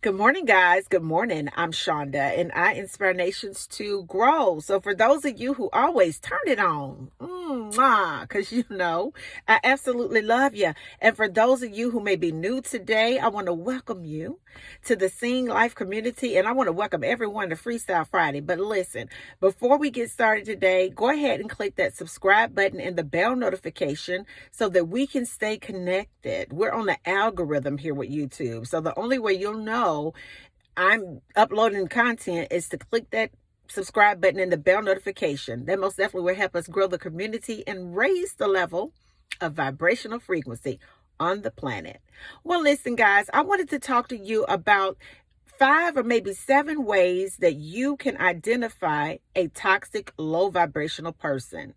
Good morning, guys. Good morning. I'm Shonda, and I inspire nations to grow. So, for those of you who always turn it on, because I absolutely love you. And for those of you who may be new today, I want to welcome you to the Sing Life community, and I want to welcome everyone to Freestyle Friday. But listen, before we get started today, go ahead and click that subscribe button and the bell notification so that we can stay connected. We're on the algorithm here with YouTube. So the only way you'll know I'm uploading content is to click that subscribe button and the bell notification. That most definitely will help us grow the community and raise the level of vibrational frequency on the planet. Well, listen, guys, I wanted to talk to you about 5 or maybe 7 ways that you can identify a toxic low vibrational person.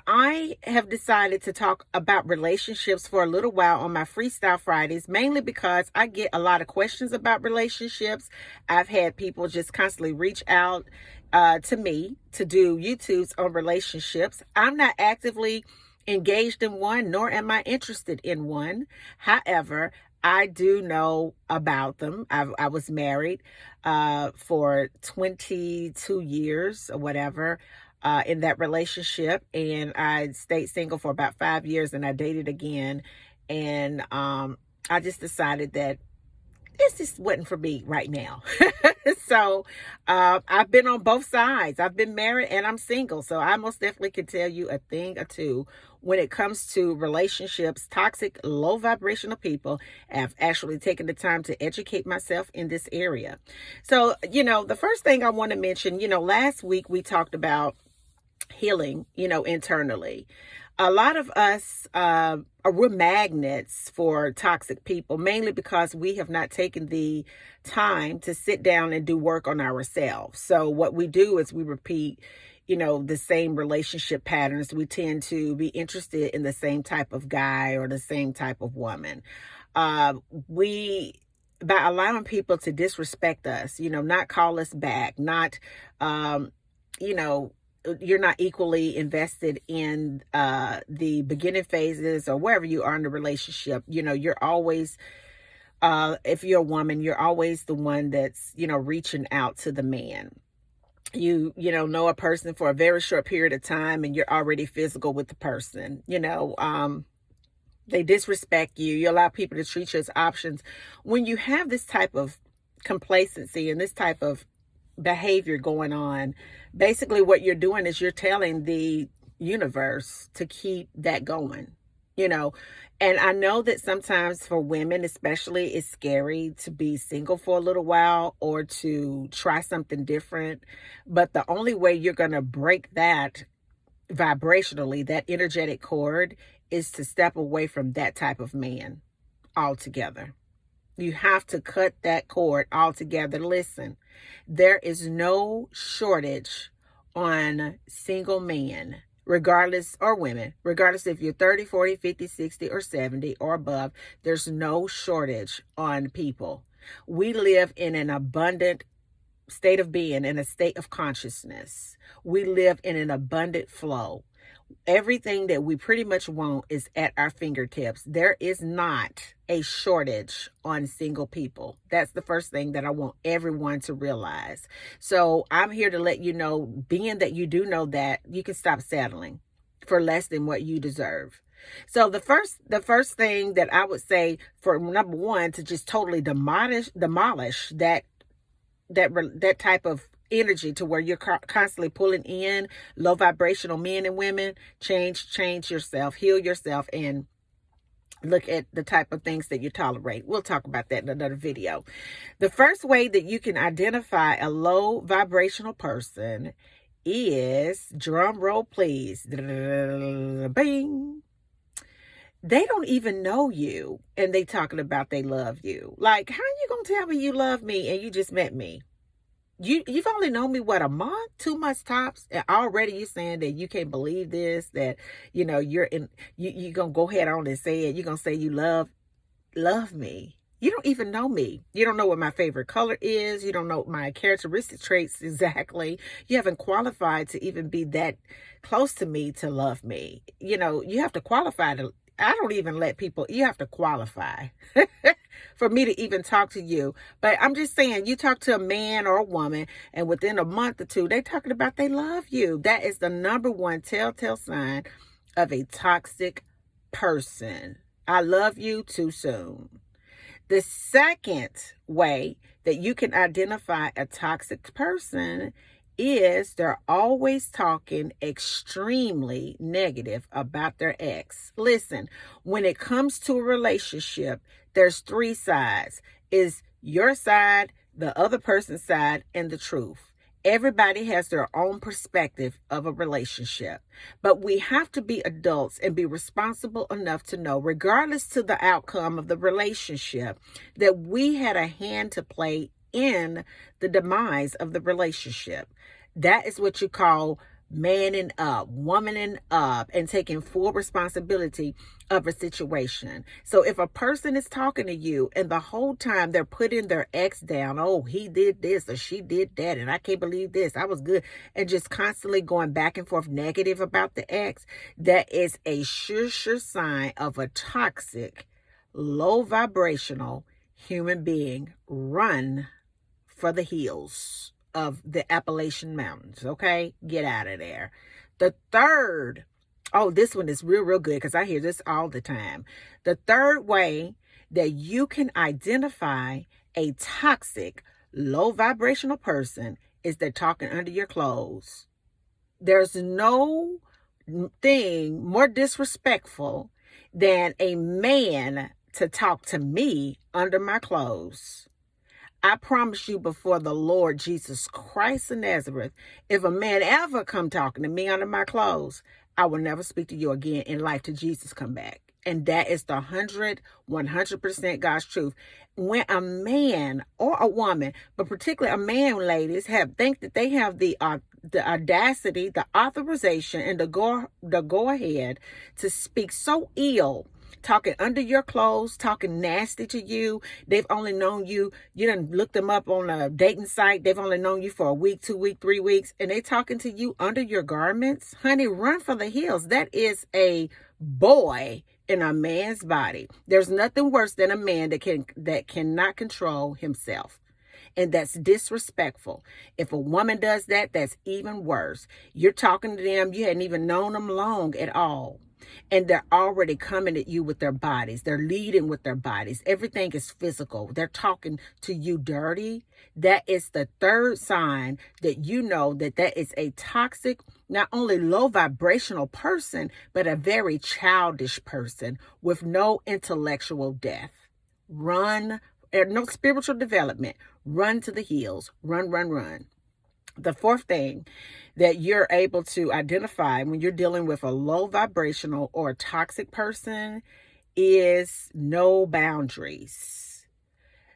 I have decided to talk about relationships for a little while on my Freestyle Fridays, mainly because I get a lot of questions about relationships. I've had people just constantly reach out to me to do YouTubes on relationships. I'm not actively engaged in one, nor am I interested in one. However, I do know about them. I was married for 22 years or whatever in that relationship, and I stayed single for about 5 years, and I dated again, and I just decided that this just wasn't for me right now. So I've been on both sides. I've been married and I'm single, so I most definitely can tell you a thing or two when it comes to relationships, toxic low vibrational people. I've actually taken the time to educate myself in this area. So the first thing I want to mention, last week we talked about healing, internally. A lot of us we're magnets for toxic people, mainly because we have not taken the time to sit down and do work on ourselves. So what we do is we repeat, the same relationship patterns. We tend to be interested in the same type of guy or the same type of woman. We By allowing people to disrespect us, not call us back, not, you know, you're not equally invested in the beginning phases or wherever you are in the relationship. You're always, if you're a woman, you're always the one that's, reaching out to the man. You know a person for a very short period of time and you're already physical with the person. They disrespect you. You allow people to treat you as options. When you have this type of complacency and this type of behavior going on, basically what you're doing is you're telling the universe to keep that going, you know. And I know that sometimes for women especially, it's scary to be single for a little while or to try something different. But the only way you're going to break that vibrationally, that energetic cord, is to step away from that type of man altogether. You have to cut that cord altogether. Listen, there is no shortage on single men, regardless, or women, regardless if you're 30, 40, 50, 60, or 70 or above. There's no shortage on people. We live in an abundant state of being, in a state of consciousness. We live in an abundant flow. Everything that we pretty much want is at our fingertips. There is not a shortage on single people. That's the first thing that I want everyone to realize. So I'm here to let you know, being that you do know that, you can stop settling for less than what you deserve. So the first thing that I would say, for number one, to just totally demolish that type of energy, to where you're constantly pulling in low vibrational men and women. Change yourself, heal yourself, and look at the type of things that you tolerate. We'll talk about that in another video. The first way that you can identify a low vibrational person is, drum roll please, bing. They don't even know you and they talking about they love you. Like, how you gonna tell me you love me and you just met me? You've only known me, what, a month, 2 months tops, and already you're saying that you can't believe this, that you're gonna go ahead on and say it. You're gonna say you love me. You don't even know me. You don't know what my favorite color is. You don't know my characteristic traits exactly. You haven't qualified to even be that close to me to love me. You have to qualify to. I don't even let people. You have to qualify. for me to even talk to you. But I'm just saying, you talk to a man or a woman, and within a month or two, they talking about they love you. That is the number one telltale sign of a toxic person. I love you too soon. The second way that you can identify a toxic person is they're always talking extremely negative about their ex. Listen, when it comes to a relationship, there's three sides. Is your side, the other person's side, and the truth. Everybody has their own perspective of a relationship, but we have to be adults and be responsible enough to know, regardless to the outcome of the relationship, that we had a hand to play in the demise of the relationship. That is what you call manning up, womaning up, and taking full responsibility of a situation. So if a person is talking to you and the whole time they're putting their ex down, oh, he did this or she did that, and I can't believe this, I was good, and just constantly going back and forth negative about the ex, that is a sure sign of a toxic, low vibrational human being. Run for the hills of the Appalachian Mountains, okay? Get out of there. The third, oh, this one is real good because I hear this all the time. The third way that you can identify a toxic, low vibrational person is they're talking under your clothes. There's no thing more disrespectful than a man to talk to me under my clothes. I promise you before the Lord Jesus Christ of Nazareth, if a man ever come talking to me under my clothes, I will never speak to you again in life till Jesus come back. And that is the 100% God's truth. When a man or a woman, but particularly a man, ladies, think that they have the audacity, the authorization, and the go ahead to speak so ill, talking under your clothes, talking nasty to you. They've only known you. You done looked them up on a dating site. They've only known you for a week, 2 weeks, 3 weeks, and they talking to you under your garments. Honey, run for the hills. That is a boy in a man's body. There's nothing worse than a man that cannot control himself. And that's disrespectful. If a woman does that, that's even worse. You're talking to them. You hadn't even known them long at all. And they're already coming at you with their bodies. They're leading with their bodies. Everything is physical. They're talking to you dirty. That is the third sign that you know that is a toxic, not only low vibrational person, but a very childish person with no intellectual depth. Run, no spiritual development. Run to the hills. Run. The fourth thing that you're able to identify when you're dealing with a low vibrational or toxic person is no boundaries.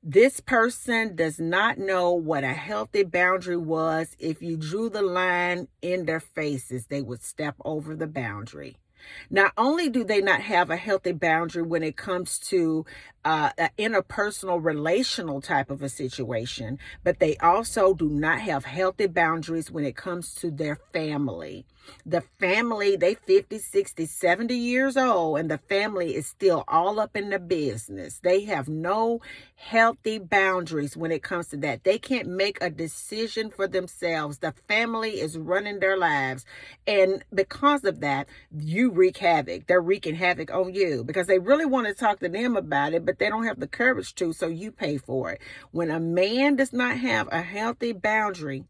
This person does not know what a healthy boundary was. If you drew the line in their faces, they would step over the boundary. Not only do they not have a healthy boundary when it comes to an interpersonal relational type of a situation, but they also do not have healthy boundaries when it comes to their family. The family, they 50, 60, 70 years old, and the family is still all up in the business. They have no healthy boundaries when it comes to that. They can't make a decision for themselves. The family is running their lives. And because of that, you wreak havoc. They're wreaking havoc on you because they really want to talk to them about it, but they don't have the courage to, so you pay for it. When a man does not have a healthy boundary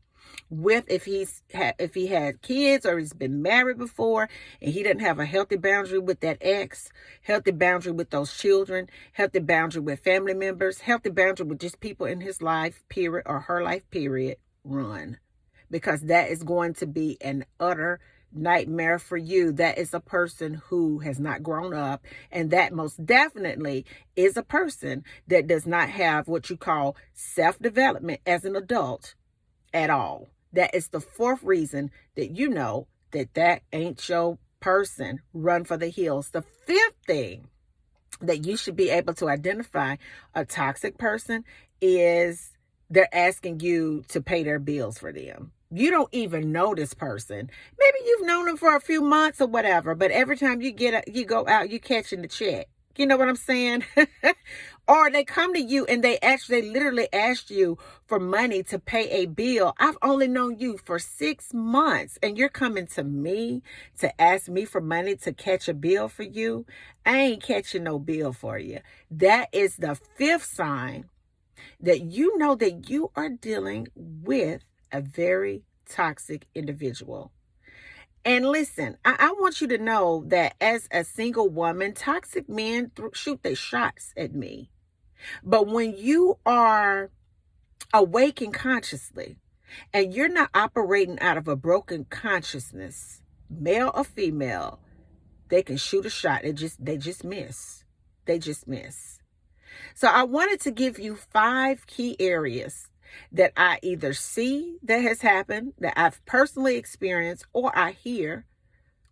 with if he had kids or he's been married before and he didn't have a healthy boundary with that ex, healthy boundary with those children, healthy boundary with family members, healthy boundary with just people in his life, period, or her life, period, run. Because that is going to be an utter nightmare for you. That is a person who has not grown up, and that most definitely is a person that does not have what you call self-development as an adult at all. That is the fourth reason that you know that ain't your person. Run for the hills. The fifth thing that you should be able to identify a toxic person is they're asking you to pay their bills for them. You don't even know this person. Maybe you've known them for a few months or whatever, but every time you go out, you're catching the check. You know what I'm saying? Or they come to you and they literally asked you for money to pay a bill. I've only known you for 6 months and you're coming to me to ask me for money to catch a bill for you. I ain't catching no bill for you. That is the fifth sign that you know that you are dealing with a very toxic individual. And listen, I want you to know that as a single woman, toxic men shoot their shots at me. But when you are awakened consciously and you're not operating out of a broken consciousness, male or female, they can shoot a shot. They just miss. They just miss. So I wanted to give you 5 key areas that I either see that has happened, that I've personally experienced, or I hear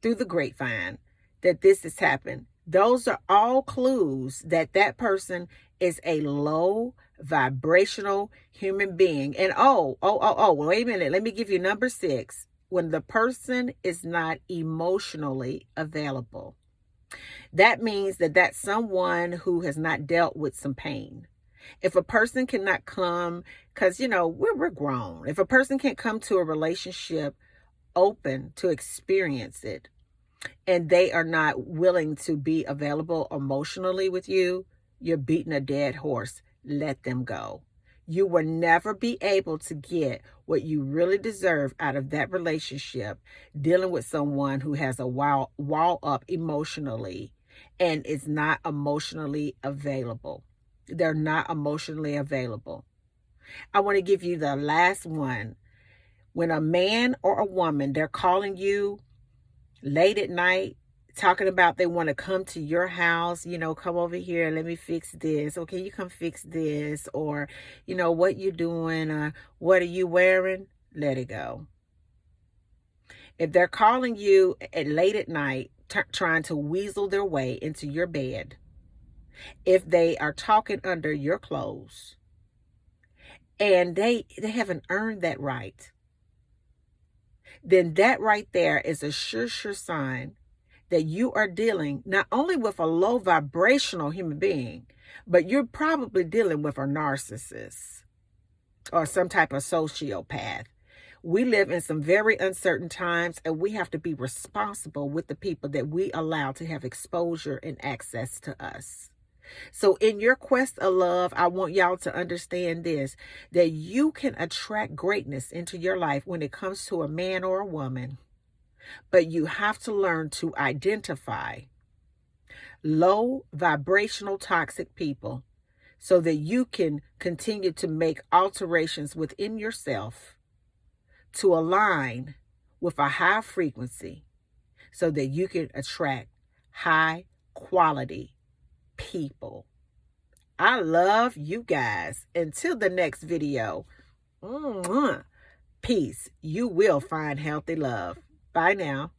through the grapevine that this has happened. Those are all clues that that person is a low vibrational human being. And wait a minute. Let me give you number 6. When the person is not emotionally available. That means that that's someone who has not dealt with some pain. If a person cannot come, because, we're grown. If a person can't come to a relationship open to experience it, and they are not willing to be available emotionally with you, you're beating a dead horse. Let them go. You will never be able to get what you really deserve out of that relationship dealing with someone who has a wall up emotionally and is not emotionally available. They're not emotionally available. I want to give you the last one. When a man or a woman, they're calling you late at night, talking about they want to come to your house, come over here, let me fix this. Okay, you come fix this. Or, what you doing? What are you wearing? Let it go. If they're calling you late at night, trying to weasel their way into your bed, if they are talking under your clothes, and they haven't earned that right, then that right there is a sure sign that you are dealing not only with a low vibrational human being, but you're probably dealing with a narcissist or some type of sociopath. We live in some very uncertain times, and we have to be responsible with the people that we allow to have exposure and access to us. So in your quest of love, I want y'all to understand this, that you can attract greatness into your life when it comes to a man or a woman. But you have to learn to identify low vibrational toxic people so that you can continue to make alterations within yourself to align with a high frequency so that you can attract high quality people. I love you guys. Until the next video, peace. You will find healthy love. Bye now.